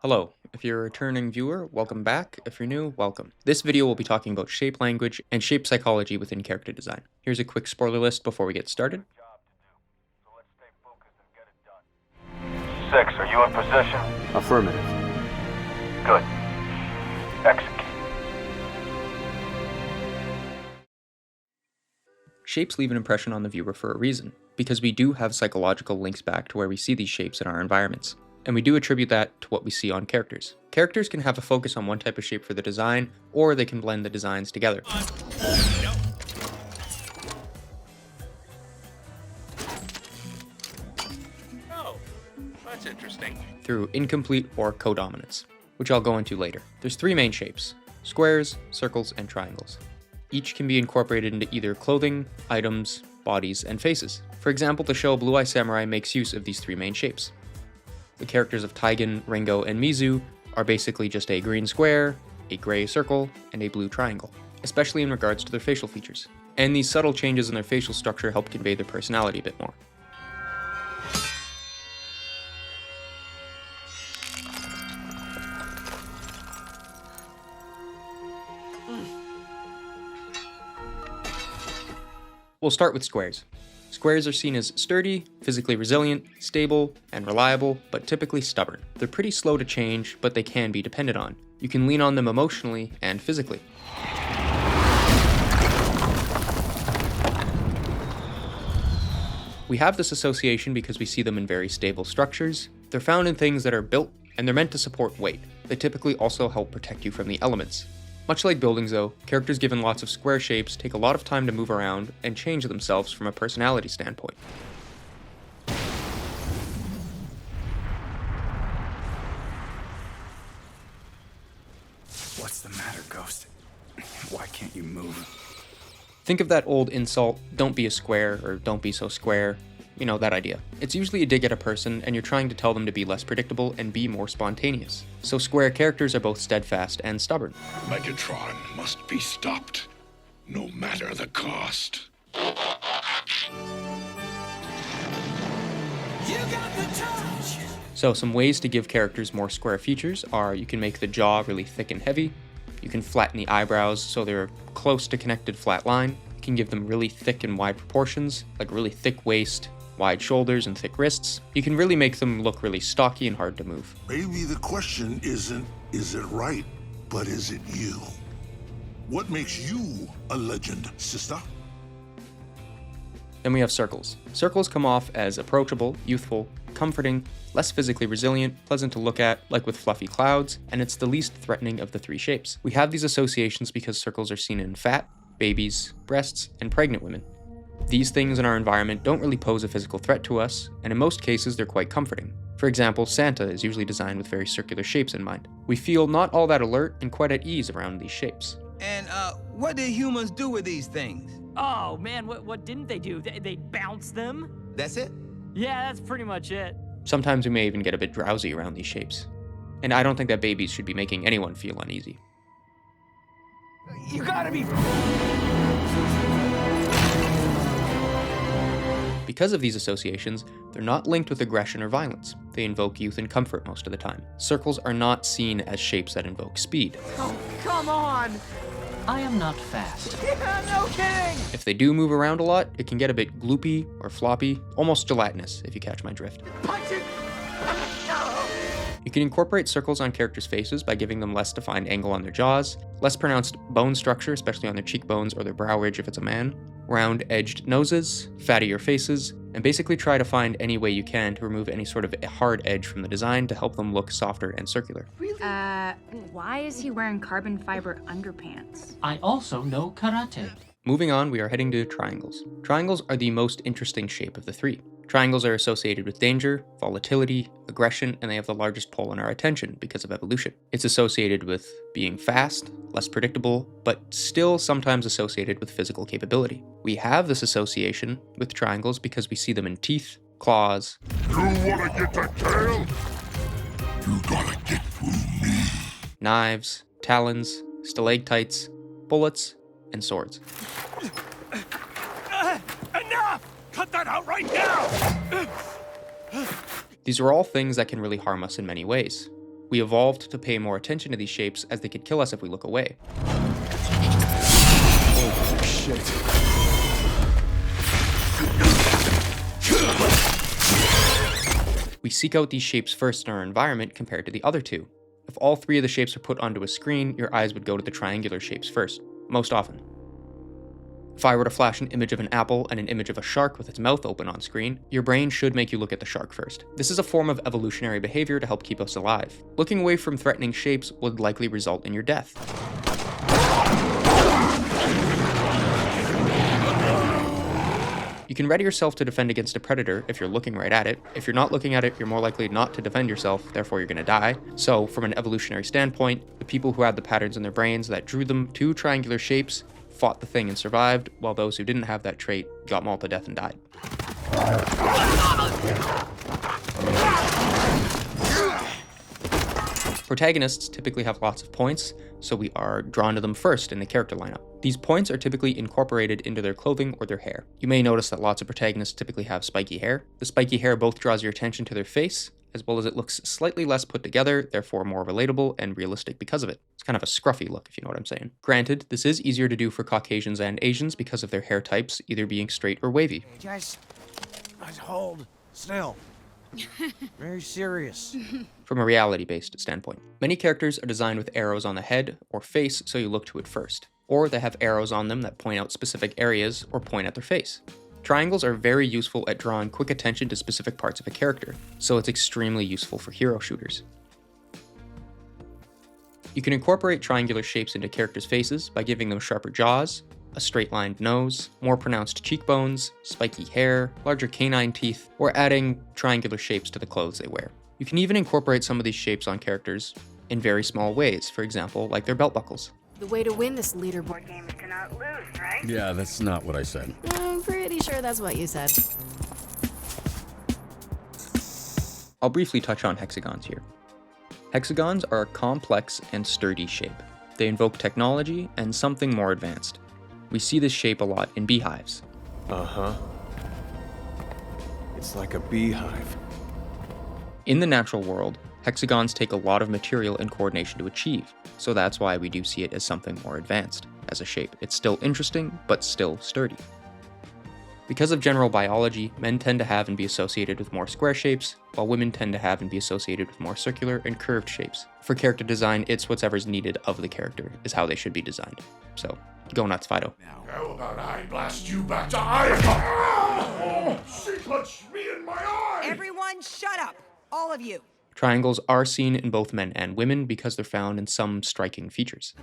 Hello, if you're a returning viewer, welcome back. If you're new, welcome. This video will be talking about shape language and shape psychology within character design. Here's a quick spoiler list before we get started. 6, are you in position? Affirmative. Good. Execute. Shapes leave an impression on the viewer for a reason, because we do have psychological links back to where we see these shapes in our environments. And we do attribute that to what we see on characters. Characters can have a focus on one type of shape for the design, or they can blend the designs together. Oh, that's interesting. Through incomplete or codominance, which I'll go into later. There's three main shapes: squares, circles, and triangles. Each can be incorporated into either clothing, items, bodies, and faces. For example, the show Blue Eye Samurai makes use of these three main shapes. The characters of Taigen, Ringo, and Mizu are basically just a green square, a gray circle, and a blue triangle, especially in regards to their facial features. And these subtle changes in their facial structure help convey their personality a bit more. We'll start with squares. Squares are seen as sturdy, physically resilient, stable, and reliable, but typically stubborn. They're pretty slow to change, but they can be depended on. You can lean on them emotionally and physically. We have this association because we see them in very stable structures. They're found in things that are built, and they're meant to support weight. They typically also help protect you from the elements. Much like buildings though, characters given lots of square shapes take a lot of time to move around and change themselves from a personality standpoint. What's the matter, Ghost? Why can't you move? Think of that old insult, "don't be a square," or "don't be so square." You know, that idea. It's usually a dig at a person, and you're trying to tell them to be less predictable and be more spontaneous. So square characters are both steadfast and stubborn. Megatron must be stopped, no matter the cost. You got the touch! So some ways to give characters more square features are you can make the jaw really thick and heavy, you can flatten the eyebrows so they're close to connected flat line, you can give them really thick and wide proportions, like really thick waist, wide shoulders, and thick wrists. You can really make them look really stocky and hard to move. Maybe the question isn't, is it right, but is it you? What makes you a legend, sister? Then we have circles. Circles come off as approachable, youthful, comforting, less physically resilient, pleasant to look at, like with fluffy clouds, and it's the least threatening of the three shapes. We have these associations because circles are seen in fat, babies, breasts, and pregnant women. These things in our environment don't really pose a physical threat to us, and in most cases they're quite comforting. For example, Santa is usually designed with very circular shapes in mind. We feel not all that alert and quite at ease around these shapes. And, what did humans do with these things? Oh man, what didn't they do? They bounced them? That's it? Yeah, that's pretty much it. Sometimes we may even get a bit drowsy around these shapes. And I don't think that babies should be making anyone feel uneasy. You gotta be... Because of these associations, they're not linked with aggression or violence. They invoke youth and comfort most of the time. Circles are not seen as shapes that invoke speed. Oh, come on! I am not fast. Yeah, no kidding! If they do move around a lot, it can get a bit gloopy or floppy, almost gelatinous, if you catch my drift. Punch it! No! You can incorporate circles on characters' faces by giving them less defined angle on their jaws, less pronounced bone structure, especially on their cheekbones or their brow ridge if it's a man, round-edged noses, fattier faces, and basically try to find any way you can to remove any sort of hard edge from the design to help them look softer and circular. Why is he wearing carbon fiber underpants? I also know karate. Moving on, we are heading to triangles. Triangles are the most interesting shape of the three. Triangles are associated with danger, volatility, aggression, and they have the largest pull on our attention because of evolution. It's associated with being fast, less predictable, but still sometimes associated with physical capability. We have this association with triangles because we see them in teeth, claws, You wanna get that tail? You gotta get through me. knives, talons, stalactites, bullets, and swords. Enough! Cut that out right now! These are all things that can really harm us in many ways. We evolved to pay more attention to these shapes as they could kill us if we look away. Oh, shit. We seek out these shapes first in our environment compared to the other two. If all three of the shapes are put onto a screen, your eyes would go to the triangular shapes first, most often. If I were to flash an image of an apple and an image of a shark with its mouth open on screen, your brain should make you look at the shark first. This is a form of evolutionary behavior to help keep us alive. Looking away from threatening shapes would likely result in your death. You can ready yourself to defend against a predator if you're looking right at it. If you're not looking at it, you're more likely not to defend yourself, therefore you're going to die. So, from an evolutionary standpoint, the people who had the patterns in their brains that drew them to triangular shapes fought the thing and survived, while those who didn't have that trait got mauled to death and died. Protagonists typically have lots of points, so we are drawn to them first in the character lineup. These points are typically incorporated into their clothing or their hair. You may notice that lots of protagonists typically have spiky hair. The spiky hair both draws your attention to their face, as well as it looks slightly less put together, therefore more relatable and realistic because of it. It's kind of a scruffy look, if you know what I'm saying. Granted, this is easier to do for Caucasians and Asians because of their hair types either being straight or wavy. Just hold still. Very serious. From a reality-based standpoint, many characters are designed with arrows on the head or face so you look to it first, or they have arrows on them that point out specific areas or point at their face. Triangles are very useful at drawing quick attention to specific parts of a character, so it's extremely useful for hero shooters. You can incorporate triangular shapes into characters' faces by giving them sharper jaws, a straight-lined nose, more pronounced cheekbones, spiky hair, larger canine teeth, or adding triangular shapes to the clothes they wear. You can even incorporate some of these shapes on characters in very small ways, for example, like their belt buckles. The way to win this leaderboard game is to not lose, right? Yeah, that's not what I said. I'm pretty sure that's what you said. I'll briefly touch on hexagons here. Hexagons are a complex and sturdy shape. They invoke technology and something more advanced. We see this shape a lot in beehives. Uh-huh. It's like a beehive. In the natural world, hexagons take a lot of material and coordination to achieve, so that's why we do see it as something more advanced. As a shape, it's still interesting, but still sturdy. Because of general biology, men tend to have and be associated with more square shapes, while women tend to have and be associated with more circular and curved shapes. For character design, it's whatever's needed of the character is how they should be designed. So, go nuts, Fido. How about I blast you back to Iowa? She punched me in my eye! Everyone shut up! All of you! Triangles are seen in both men and women because they're found in some striking features.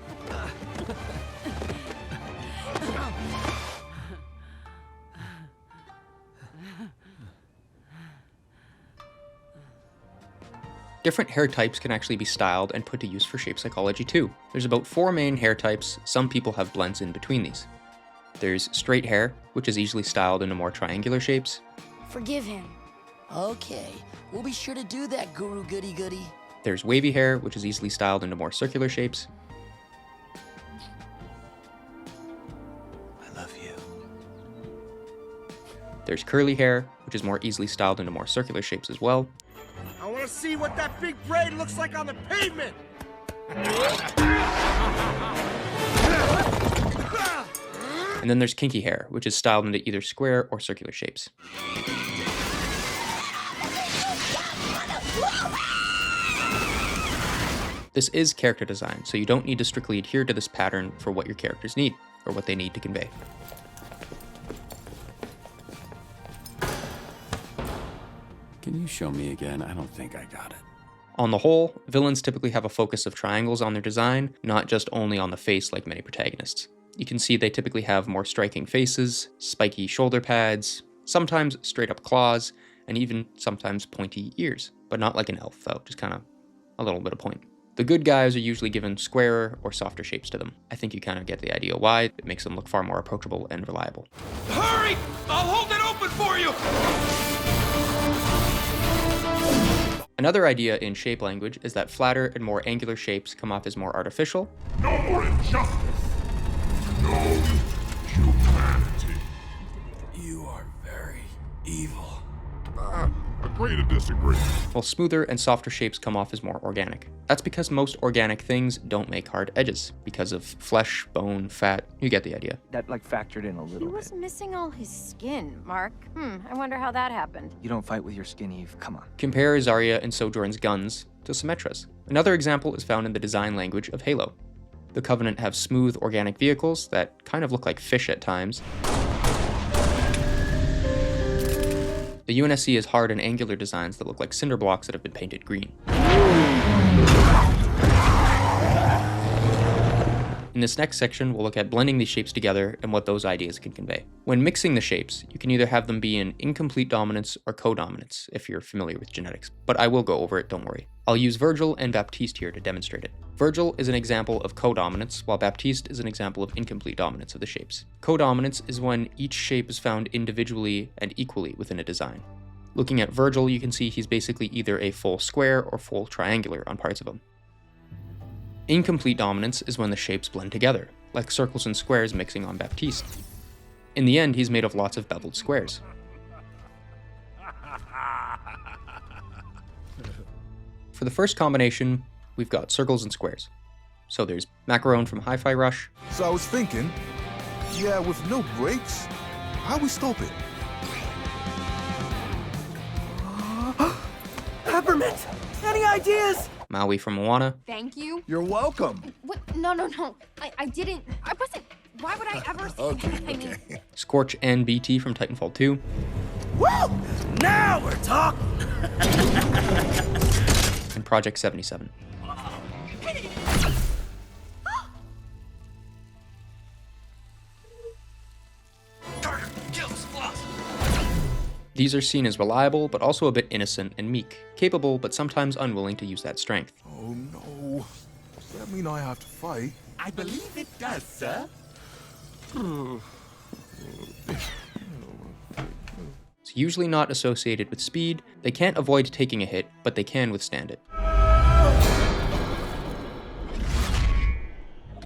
Different hair types can actually be styled and put to use for shape psychology too. There's about 4 main hair types. Some people have blends in between these. There's straight hair, which is easily styled into more triangular shapes. Forgive him. Okay, we'll be sure to do that, Guru Goody Goody. There's wavy hair, which is easily styled into more circular shapes. I love you. There's curly hair, which is more easily styled into more circular shapes as well. I want to see what that big braid looks like on the pavement. And then there's kinky hair, which is styled into either square or circular shapes. This is character design, so you don't need to strictly adhere to this pattern for what your characters need, or what they need to convey. Can you show me again? I don't think I got it. On the whole, villains typically have a focus of triangles on their design, not just only on the face like many protagonists. You can see they typically have more striking faces, spiky shoulder pads, sometimes straight up claws, and even sometimes pointy ears. But not like an elf though, just kind of a little bit of point. The good guys are usually given squarer or softer shapes to them. I think you kind of get the idea why. It makes them look far more approachable and reliable. Hurry! I'll hold it open for you! Another idea in shape language is that flatter and more angular shapes come off as more artificial. No more injustice! No humanity! You are very evil. Agree to disagree. While smoother and softer shapes come off as more organic. That's because most organic things don't make hard edges, because of flesh, bone, fat, you get the idea. That factored in a little He was missing all his skin, Mark. I wonder how that happened. You don't fight with your skin, Eve. Come on. Compare Zarya and Sojourn's guns to Symmetra's. Another example is found in the design language of Halo. The Covenant have smooth, organic vehicles that kind of look like fish at times. The UNSC has hard and angular designs that look like cinder blocks that have been painted green. In this next section, we'll look at blending these shapes together and what those ideas can convey. When mixing the shapes, you can either have them be in incomplete dominance or codominance, if you're familiar with genetics, but I will go over it, don't worry. I'll use Virgil and Baptiste here to demonstrate it. Virgil is an example of codominance, while Baptiste is an example of incomplete dominance of the shapes. Codominance is when each shape is found individually and equally within a design. Looking at Virgil, you can see he's basically either a full square or full triangular on parts of him. Incomplete dominance is when the shapes blend together, like circles and squares mixing on Baptiste. In the end, he's made of lots of beveled squares. For the first combination, we've got circles and squares. So there's Macaron from Hi-Fi Rush. So I was thinking, yeah, with no brakes, how we stop it? Peppermint! Any ideas? Maui from Moana. Thank you. You're welcome. What? No. I didn't. I wasn't. Why would I ever say that? I mean... Scorch and BT from Titanfall 2. Woo! Now we're talking! And Project 77. These are seen as reliable, but also a bit innocent and meek, capable, but sometimes unwilling to use that strength. Oh no. Does that mean I have to fight? I believe it does, sir. It's usually not associated with speed, they can't avoid taking a hit, but they can withstand it.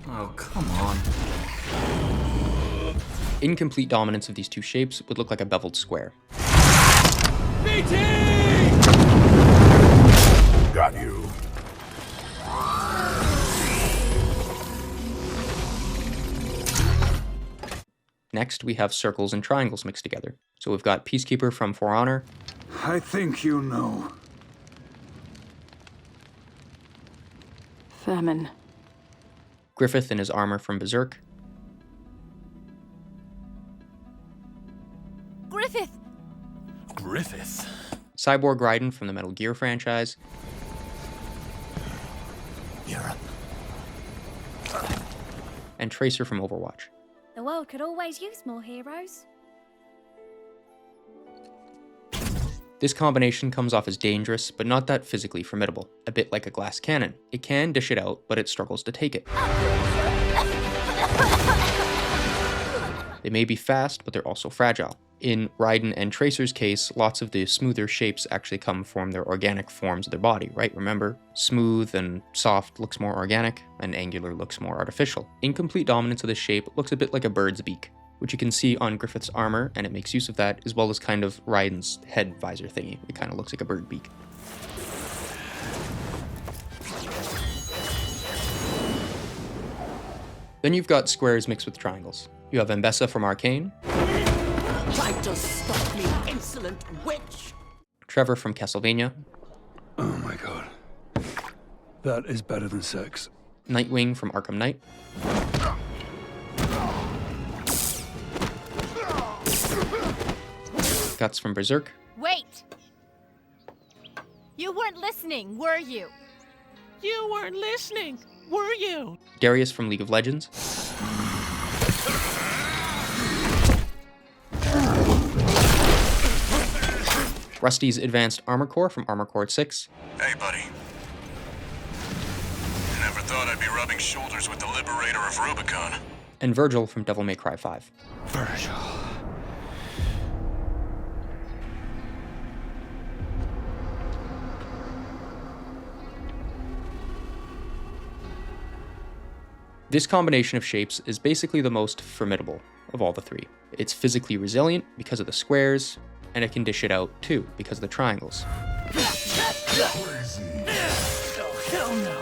Oh, come on. Incomplete dominance of these two shapes would look like a beveled square. BT! Got you. Next, we have circles and triangles mixed together. So we've got Peacekeeper from For Honor. I think you know. Famine. Griffith in his armor from Berserk. Griffith. Cyborg Raiden from the Metal Gear franchise. And Tracer from Overwatch. The world could always use more heroes. This combination comes off as dangerous, but not that physically formidable. A bit like a glass cannon. It can dish it out, but it struggles to take it. They may be fast, but they're also fragile. In Raiden and Tracer's case, lots of the smoother shapes actually come from their organic forms of their body, right? Remember? Smooth and soft looks more organic, and angular looks more artificial. Incomplete dominance of this shape looks a bit like a bird's beak, which you can see on Griffith's armor, and it makes use of that, as well as kind of Raiden's head visor thingy. It kind of looks like a bird beak. Then you've got squares mixed with triangles. You have Ambessa from Arcane. Try to stop me, insolent witch! Trevor from Castlevania. Oh my god. That is better than sex. Nightwing from Arkham Knight. Guts from Berserk. Wait! You weren't listening, were you? You weren't listening, were you? Darius from League of Legends. Rusty's Advanced Armor Core from Armor Core 6. Hey, buddy. Never thought I'd be rubbing shoulders with the liberator of Rubicon. And Virgil from Devil May Cry 5. Virgil. This combination of shapes is basically the most formidable of all the three. It's physically resilient because of the squares, and it can dish it out too because of the triangles. Oh, hell no.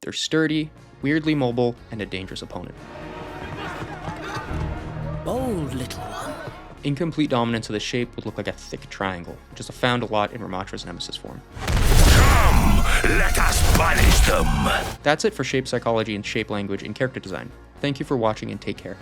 They're sturdy, weirdly mobile, and a dangerous opponent. Bold little one. Incomplete dominance of the shape would look like a thick triangle, which is found a lot in Ramatra's Nemesis form. Come, let us banish them! That's it for shape psychology and shape language and character design. Thank you for watching and take care.